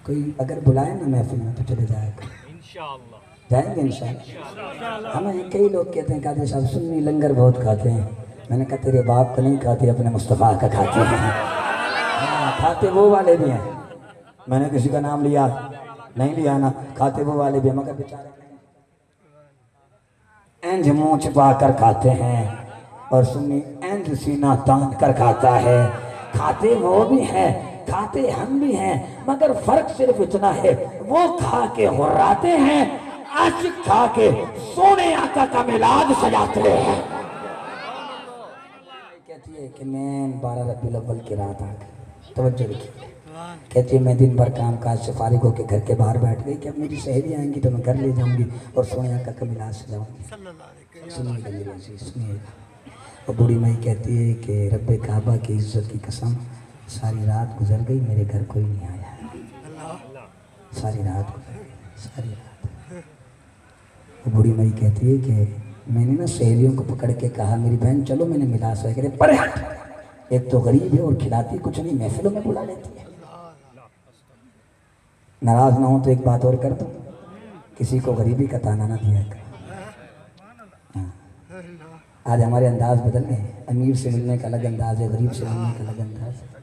کوئی اگر بلائے نا محفل میں تو چلے جائے گا انشاءاللہ جائیں گے انشاءاللہ ہمیں کئی لوگ کہتے ہیں قادری صاحب سنی لنگر بہت کھاتے ہیں میں نے کہا تیرے باپ کا نہیں کھاتے اپنے مصطفیٰ کا کھاتے ہیں کھاتے وہ والے بھی ہیں میں نے کسی کا نام لیا نہیں لیا نا کھاتے وہ والے بھی ہیں مگر بیچارے اینج منہ چھپا کر کھاتے ہیں اور سنی اینج سینہ تان کر کھاتا ہے کھاتے وہ بھی ہیں کھاتے ہم بھی ہیں مگر فرق صرف اتنا ہے وہ کھا کے غراتے ہیں عاشق کھا کے سونے آقا کا میلاد سجاتے ہیں کہتی ہے کہ میں 12 ربیع الاول کی رات آ گئی توجہ رکھیے کہتی ہے میں دن بھر کام کاج سے فارغ ہو کے گھر کے باہر بیٹھ گئی کہ اب میری سہیلی آئیں گی تو میں گھر لے جاؤں گی اور سونے آقا کا میلاد سجاؤں گی سنیے گا میرے عزیز سنیے گا اور بوڑھی مائی کہتی ہے کہ رب کعبہ کی عزت کی قسم ساری رات گزر گئی میرے گھر کوئی نہیں آیا ساری رات گزر گئی ساری رات اور بوڑھی مائی کہتی ہے کہ میں نے نا سہیلیوں کو پکڑ کے کہا میری بہن چلو میں نے ملا سا کہ پر ہٹ ایک تو غریب ہے اور کھلاتی کچھ نہیں محفلوں میں بلا لیتی ہے ناراض نہ ہوں تو ایک بات اور کر دوں کسی کو غریبی کا تانا نہ دیا کر آج ہمارے انداز بدل گئے امیر سے ملنے کا الگ انداز ہے غریب سے ملنے کا الگ انداز ہے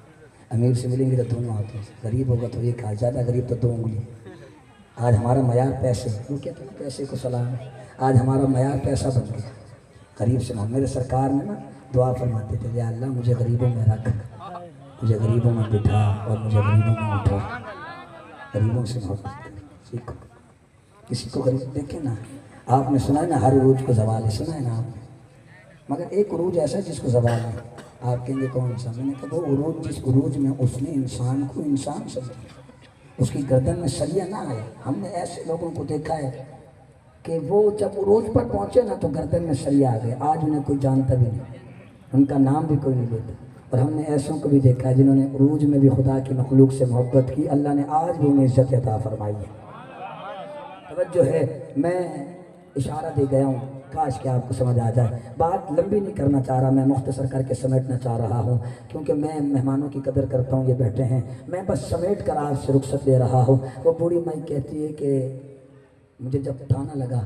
امیر سے ملیں گے تو دونوں ہاتھوں سے غریب ہوگا تو ایک ہاتھ زیادہ غریب تو 2 انگلی آج ہمارا معیار پیسے وہ کہتے ہیں پیسے کو سلام ہے آج ہمارا معیار پیسہ بن گیا غریب سے نہ میرے سرکار نے نا دعا فرماتے تھے یا اللہ مجھے غریبوں میں رکھ مجھے غریبوں میں بٹھا اور مجھے غریبوں میں اٹھا غریبوں سے محبت سیکھو کسی کو غریب دیکھیں نا آپ نے سنا ہے نا ہر عروج کو زوال ہے سنا ہے نا آپ نے مگر ایک عروج ایسا ہے جس کو زوال نہیں آپ کہیں گے کون سا میں نے کہا وہ عروج جس عروج میں اس نے انسان کو انسان سمجھا اس کی گردن میں سریا نہ آئے ہم نے ایسے لوگوں کو دیکھا ہے کہ وہ جب عروج پر پہنچے نا تو گردن میں سریا آ گئے آج انہیں کوئی جانتا بھی نہیں ان کا نام بھی کوئی نہیں لیتا اور ہم نے ایسوں کو بھی دیکھا ہے جنہوں نے عروج میں بھی خدا کی مخلوق سے محبت کی اللہ نے آج بھی انہیں عزت عطا فرمائی ہے توجہ ہے میں اشارہ دے گیا ہوں کاش کہ آپ کو سمجھ آ جائے بات لمبی نہیں کرنا چاہ رہا میں مختصر کر کے سمیٹنا چاہ رہا ہوں کیونکہ میں مہمانوں کی قدر کرتا ہوں یہ بیٹھے ہیں میں بس سمیٹ کر آپ سے رخصت لے رہا ہوں وہ بوڑھی مائی کہتی ہے کہ مجھے جب ٹھانا لگا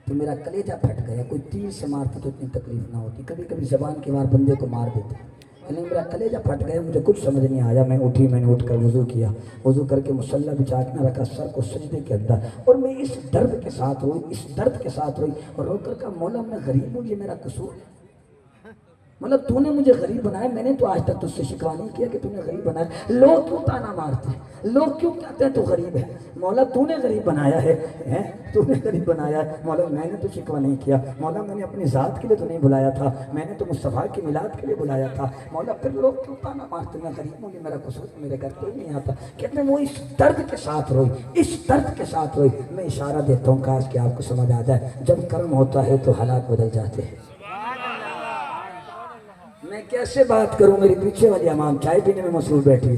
تو میرا کلیجہ پھٹ گیا کوئی تیر سے مارتا تو اتنی تکلیف نہ ہوتی کبھی کبھی زبان کے وار بندے کو مار دیتے یعنی میرا کلیجہ پھٹ گیا مجھے کچھ سمجھ نہیں آیا میں اٹھی میں نے اٹھ کر وضو کیا وضو کر کے مصلی بچھا کے نہ رکھا سر کو سجدے کے اندر اور میں اس درد کے ساتھ روئی اس درد کے ساتھ روئی اور رو کر کہا مولا میں غریب ہوں یہ میرا قصور ہے مطلب تو نے مجھے غریب بنایا میں نے تو آج تک تجھ سے شکوا نہیں کیا کہ تو نے غریب بنایا لوگ کیوں تانا مارتے ہیں لوگ کیوں کہتے ہیں تو غریب ہے مولا تو نے غریب بنایا ہے تو نے غریب بنایا ہے مولا میں نے تو شکوا نہیں کیا مولا میں نے اپنی ذات کے لیے تو نہیں بلایا تھا میں نے تو مصطفیٰ کی میلاد کے لیے بلایا تھا مولا پھر لوگ کیوں تانا مارتے ہیں میں غریب ہوں یہ میرا قصور میرے گھر کوئی نہیں آتا کہتے ہیں وہ اس درد کے ساتھ روئی اس درد کے ساتھ روئی میں اشارہ دیتا ہوں کاش کہ آپ کو سمجھ آ جائے جب کرم ہوتا ہے تو حالات بدل جاتے ہیں میں کیسے بات کروں میری پیچھے والی امام چائے پینے میں مصروف بیٹھی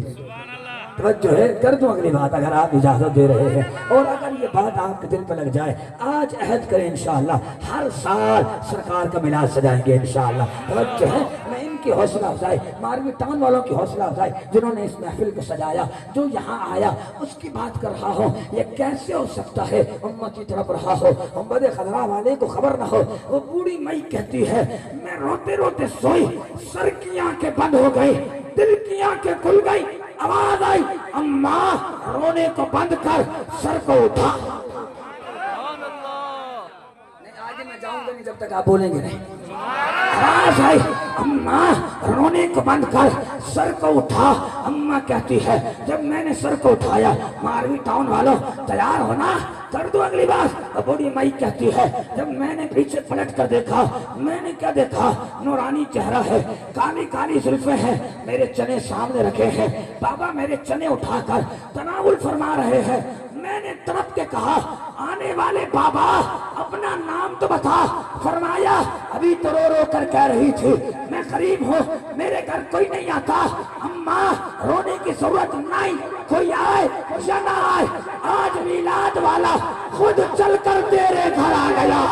توجہ ہے کر دوں اگلی بات اگر آپ اجازت دے رہے ہیں اور اگر یہ بات آپ کے دل پہ لگ جائے آج عہد کریں انشاءاللہ ہر سال سرکار کا میلاد سجائیں گے انشاءاللہ توجہ ہے میں ان کی حوصلہ افزائی ماروی ٹاؤن والوں کی حوصلہ افزائی جنہوں نے اس محفل کو سجایا جو یہاں آیا اس کی بات کر رہا ہوں یہ کیسے ہو سکتا ہے امت کی طرف رہا ہو امت خضرا والے کو خبر نہ ہو وہ بوڑھی مئی کہتی ہے میں روتے روتے سوئی سر کی آنکھیں بند ہو گئی دل کی آنکھیں کھل گئی آواز آئی اماں رونے کو بند کر سر کو اٹھا نہیں آگے میں جاؤں گا نہیں جب تک آپ بولیں گے نہیں آواز آئی اماں رونے کو بند کر سر کو اٹھا اماں کہتی ہے جب میں نے سر کو اٹھایا ماروی ٹاؤن والوں تیار ہونا کر دو اگلی بات بوڑھی مائی کہتی ہے جب میں نے پیچھے پلٹ کر دیکھا میں نے کیا دیکھا نورانی چہرہ ہے کالی کالی زلفیں ہیں میرے چنے سامنے رکھے ہیں بابا میرے چنے اٹھا کر تناول فرما رہے ہیں میں نے تڑپ کے کہا آنے والے بابا اپنا نام تو بتا فرمایا ابھی تو رو رو کر کہہ رہی تھی میں غریب ہوں میرے گھر کوئی نہیں آتا اماں رونے کی ضرورت نہیں کوئی آئے یا نہ آئے آج میلاد والا خود چل کر تیرے گھر آ گیا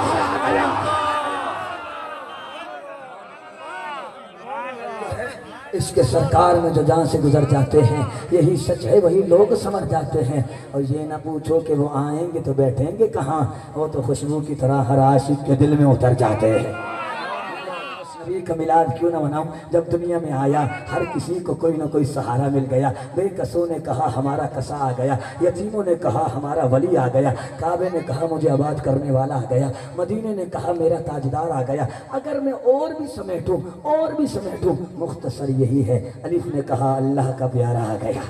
اس عشق سرکار میں جو جان سے گزر جاتے ہیں، یہی سچ ہے وہی لوگ سمجھ جاتے ہیں۔ اور یہ نہ پوچھو کہ وہ آئیں گے تو بیٹھیں گے کہاں، وہ تو خوشبو کی طرح ہر عاشق کے دل میں اتر جاتے ہیں۔ نبی کا میلاد کیوں نہ مناؤں، جب دنیا میں آیا ہر کسی کو کوئی نہ کوئی سہارا مل گیا۔ بے کسوں نے کہا ہمارا کسا آ گیا، یتیموں نے کہا ہمارا ولی آ گیا، کعبے نے کہا مجھے آباد کرنے والا آ گیا، مدینے نے کہا میرا تاجدار آ گیا۔ اگر میں اور بھی سمیٹوں مختصر یہی ہے، الف نے کہا اللہ کا پیارا آ گیا۔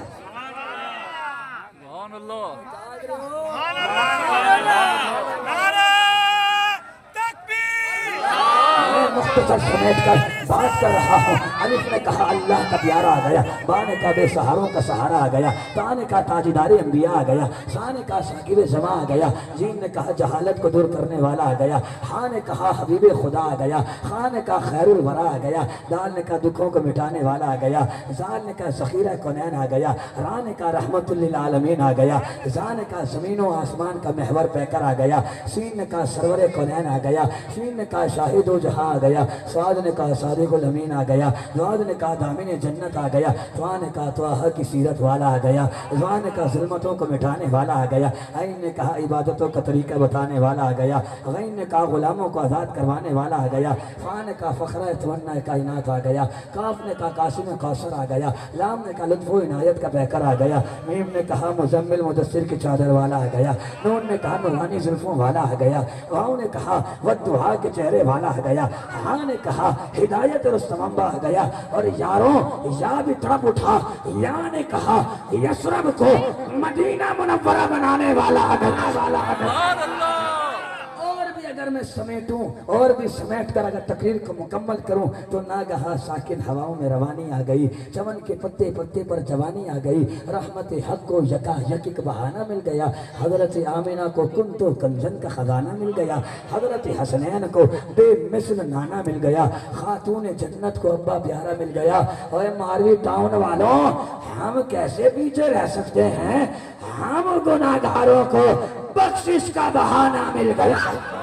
مختصر سمیٹ کر بات کر رہا ہوں۔ الف نے کہا اللہ کا پیارا آ گیا، با نے کہا بے سہاروں کا سہارا آ گیا، تا نے کہا تاجدار انبیاء آ گیا، سا نے کہا ثاقب زماں آ گیا، جیم نے کہا جہالت کو دور کرنے والا آ گیا، ہاں نے کہا حبیب خدا آ گیا، خاں نے کہا خیر الورا آ گیا، دال نے کہا دکھوں کو مٹانے والا آ گیا، زال نے کہا ذخیرہ کونین آ گیا، را نے کہا رحمت للعالمین آ گیا، زا نے کہا زمین و آسمان کا محور پیکر آ گیا، سین نے کہا سرور کونین آ گیا، شین نے کہا شاہد و جہاں آ گیا، سعاد نے کہا صادق الامین آ گیا، دعاد نے کہا دامن جنت آ گیا، دعا نے کہا طه کی سیرت والا آ گیا، دعا نے کہا ظلمتوں کو مٹانے والا آ گیا، عین نے کہا عبادتوں کا طریقہ بتانے والا آ گیا، غین نے کہا غلاموں کو آزاد کروانے والا آ گیا، فا نے کہا فخرہ تمنا کائنات آ گیا، کاف نے کہا قاسم کوثر آ گیا، لام نے کہا لطف و عنایت کا پیکر آ گیا، میم نے کہا مزمل مدثر کی چادر والا آ گیا، نون نے کہا نورانی زلفوں والا آ گیا، واؤ نے کہا والضحیٰ کے چہرے والا آ گیا، ہاں نے کہا ہدایت رستممبا آ گیا، اور یاروں یا بھی تڑپ اٹھا، یا نے کہا یسرب کو مدینہ منورہ بنانے والا آ گیا۔ اور بھی اگر میں سمیٹوں اور بھی سمیٹ کر اگر تقریر کو مکمل کروں تو ناگہاں ساکن ہواؤں میں روانی آ گئی، چمن کے پتے پتے پر جوانی آ گئی، رحمت حق کو یکا یک ایک بہانہ مل گیا، حضرت آمنہ کو کنتو کنزن کا خزانہ مل گیا، حضرت حسنین کو بے مثل نانا مل گیا، خاتون جنت کو ابا پیارا مل گیا۔ اور ماروی ٹاؤن والوں ہم کیسے پیچھے رہ سکتے ہیں، ہم گناہگاروں کو بخشش کا بہانہ مل گیا۔